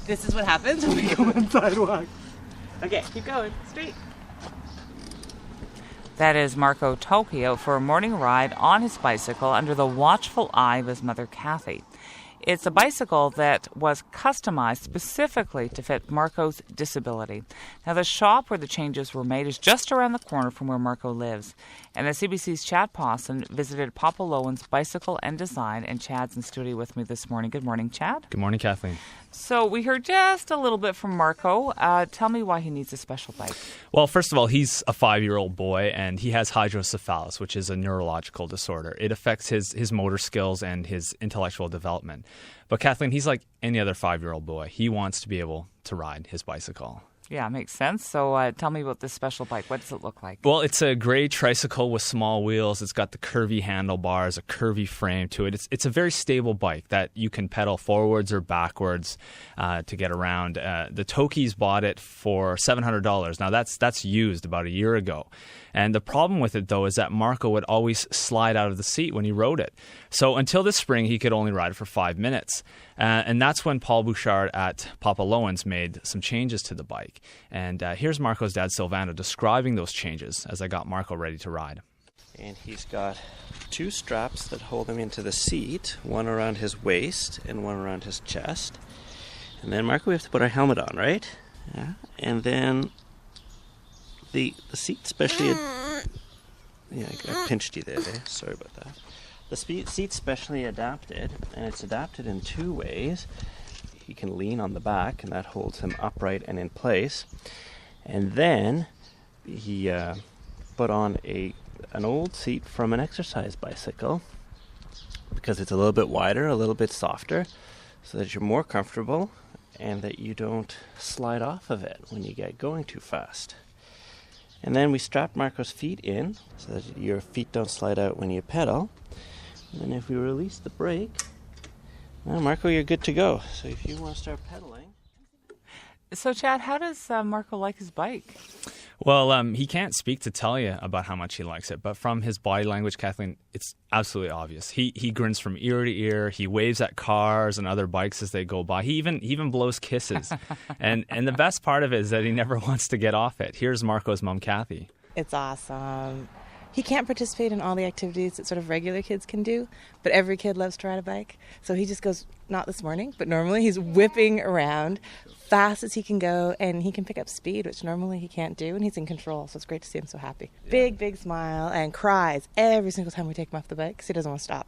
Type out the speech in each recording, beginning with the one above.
This is what happens when we go on sidewalks. Okay, keep going. Straight. That is Marco Tokyo for a morning ride on his bicycle under the watchful eye of his mother, Kathy. It's a bicycle that was customized specifically to fit Marco's disability. Now, the shop where the changes were made is just around the corner from where Marco lives. And the CBC's Chad Pawson visited Papa Lowen's Bicycle and Design, and Chad's in studio with me this morning. Good morning, Chad. Good morning, Kathleen. So we heard just a little bit from Marco. Tell me why he needs a special bike. Well, first of all, he's a 5-year-old boy, and he has hydrocephalus, which is a neurological disorder. It affects his motor skills and his intellectual development. But Kathleen, he's like any other 5-year-old boy. He wants to be able to ride his bicycle. Yeah, makes sense. So tell me about this special bike. What does it look like? Well, it's a gray tricycle with small wheels. It's got the curvy handlebars, a curvy frame to it. It's a very stable bike that you can pedal forwards or backwards to get around. The Tokies bought it for $700. Now, that's used about a year ago. And the problem with it, though, is that Marco would always slide out of the seat when he rode it. So until this spring, he could only ride it for 5 minutes. And that's when Paul Bouchard at Papa Lowen's made some changes to the bike. And here's Marco's dad, Silvano, describing those changes as I got Marco ready to ride. And he's got 2 straps that hold him into the seat, one around his waist and one around his chest. And then, Marco, we have to put our helmet on, right? Yeah. And then the seat specially... Yeah, I pinched you there, Dave. Sorry about that. The seat's specially adapted, and it's adapted in 2 ways. He can lean on the back, and that holds him upright and in place. And then he put on an old seat from an exercise bicycle because it's a little bit wider, a little bit softer, so that you're more comfortable and that you don't slide off of it when you get going too fast. And then we strapped Marco's feet in so that your feet don't slide out when you pedal. And then if we release the brake, well, Marco, you're good to go. So if you want to start pedaling. So, Chad, how does Marco like his bike? Well, he can't speak to tell you about how much he likes it, but from his body language, Kathleen, it's absolutely obvious. He grins from ear to ear. He waves at cars and other bikes as they go by. He even blows kisses. and the best part of it is that he never wants to get off it. Here's Marco's mom, Kathy. It's awesome. He can't participate in all the activities that sort of regular kids can do, but every kid loves to ride a bike. So he just goes, not this morning, but normally he's whipping around fast as he can go, and he can pick up speed, which normally he can't do, and he's in control. So it's great to see him so happy. Yeah. Big smile and cries every single time we take him off the bike because he doesn't want to stop.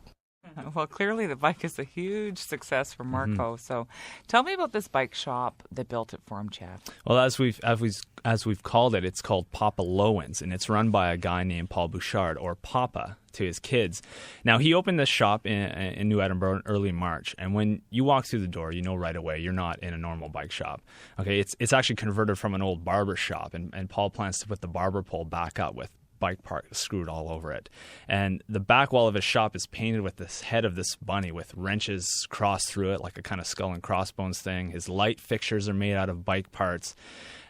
Well, clearly the bike is a huge success for Marco. So tell me about this bike shop that built it for him, Chad. Well, as we've called it, it's called Papa Lowen's, and it's run by a guy named Paul Bouchard, or Papa to his kids. Now, he opened this shop in New Edinburgh in early March, and when you walk through the door, you know right away you're not in a normal bike shop. Okay, it's actually converted from an old barber shop, and Paul plans to put the barber pole back up with bike part screwed all over it. And the back wall of his shop is painted with this head of this bunny with wrenches crossed through it, like a kind of skull and crossbones thing. His light fixtures are made out of bike parts.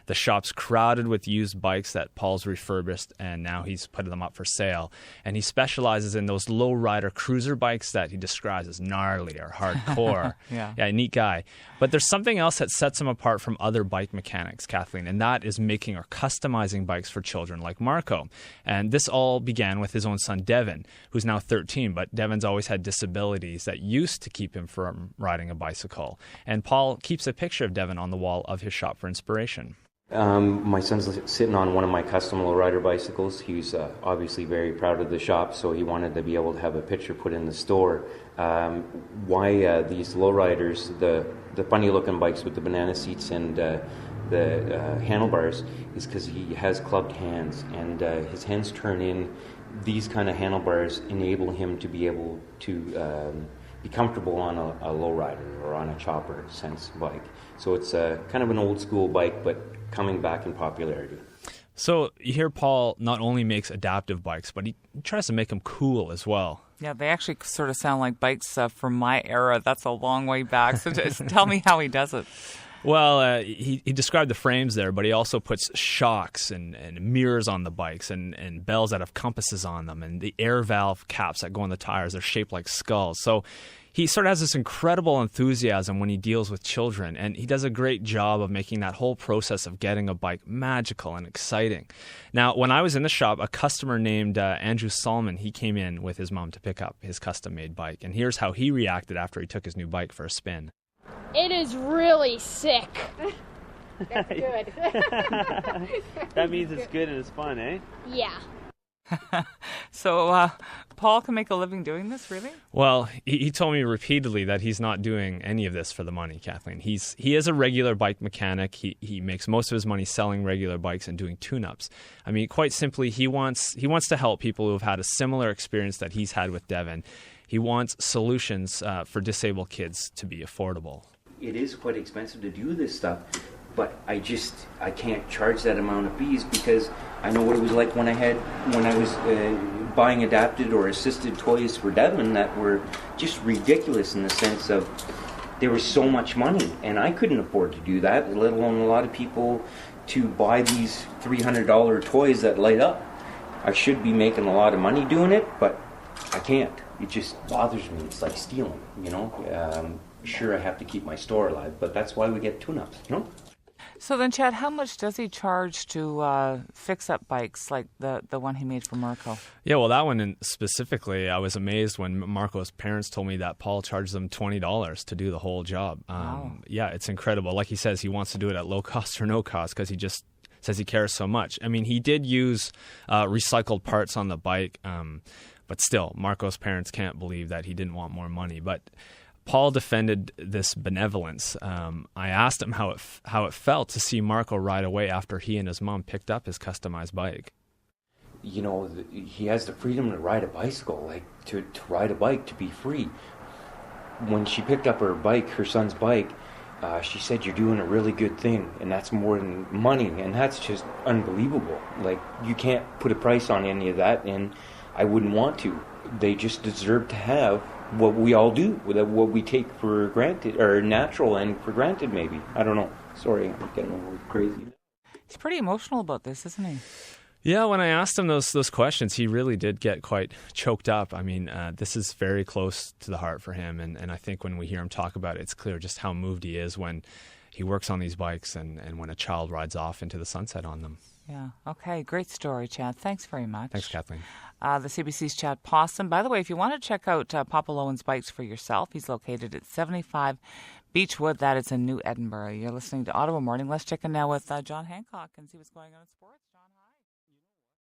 The shop's crowded with used bikes that Paul's refurbished, and now he's putting them up for sale. And he specializes in those low-rider cruiser bikes that he describes as gnarly or hardcore. Yeah, neat guy. But there's something else that sets him apart from other bike mechanics, Kathleen, and that is making or customizing bikes for children like Marco. And this all began with his own son, Devin, who's now 13, but Devin's always had disabilities that used to keep him from riding a bicycle. And Paul keeps a picture of Devin on the wall of his shop for inspiration. My son's sitting on one of my custom lowrider bicycles. He's obviously very proud of the shop, so he wanted to be able to have a picture put in the store. Why these lowriders, the funny-looking bikes with the banana seats and the handlebars, is because he has clubbed hands, and his hands turn in. These kind of handlebars enable him to be able to be comfortable on a lowrider or on a chopper sense bike. So it's kind of an old school bike, but coming back in popularity. So you hear Paul not only makes adaptive bikes, but he tries to make them cool as well. Yeah, they actually sort of sound like bikes from my era. That's a long way back. So just tell me how he does it. Well, he described the frames there, but he also puts shocks and mirrors on the bikes and bells that have compasses on them, and the air valve caps that go on the tires are shaped like skulls. So he sort of has this incredible enthusiasm when he deals with children, and he does a great job of making that whole process of getting a bike magical and exciting. Now, when I was in the shop, a customer named Andrew Solomon, he came in with his mom to pick up his custom-made bike, and here's how he reacted after he took his new bike for a spin. It is really sick. That's good. That means it's good and it's fun, eh? Yeah. So Paul can make a living doing this, really? Well, he told me repeatedly that he's not doing any of this for the money, Kathleen. He is a regular bike mechanic. He makes most of his money selling regular bikes and doing tune-ups. I mean, quite simply, he wants to help people who have had a similar experience that he's had with Devin. He wants solutions for disabled kids to be affordable. It is quite expensive to do this stuff, but I can't charge that amount of fees because I know what it was like when I was buying adapted or assisted toys for Devin that were just ridiculous in the sense of there was so much money, and I couldn't afford to do that, let alone a lot of people to buy these $300 toys that light up. I should be making a lot of money doing it, but I can't. It just bothers me. It's like stealing, you know. Sure, I have to keep my store alive, but that's why we get tune-ups, you know. So then, Chad, how much does he charge to fix up bikes like the one he made for Marco? Yeah, well, that one specifically, I was amazed when Marco's parents told me that Paul charged them $20 to do the whole job. Wow. Yeah, it's incredible. Like he says, he wants to do it at low cost or no cost because he just says he cares so much. I mean, he did use recycled parts on the bike, but still, Marco's parents can't believe that he didn't want more money. But Paul defended this benevolence. I asked him how it felt to see Marco ride away after he and his mom picked up his customized bike. You know, he has the freedom to ride a bicycle, like to ride a bike, to be free. When she picked up her son's bike, she said, "You're doing a really good thing, and that's more than money," and that's just unbelievable. Like, you can't put a price on any of that, and I wouldn't want to. They just deserve to have what we all do, what we take for granted, or natural and for granted, maybe. I don't know. Sorry, I'm getting a little crazy. He's pretty emotional about this, isn't he? Yeah, when I asked him those questions, he really did get quite choked up. I mean, this is very close to the heart for him, and I think when we hear him talk about it, it's clear just how moved he is when he works on these bikes and when a child rides off into the sunset on them. Yeah. Okay. Great story, Chad. Thanks very much. Thanks, Kathleen. The CBC's Chad Possum. By the way, if you want to check out Papa Lowen's bikes for yourself, he's located at 75 Beechwood. That is in New Edinburgh. You're listening to Ottawa Morning. Let's check in now with John Hancock and see what's going on in sports.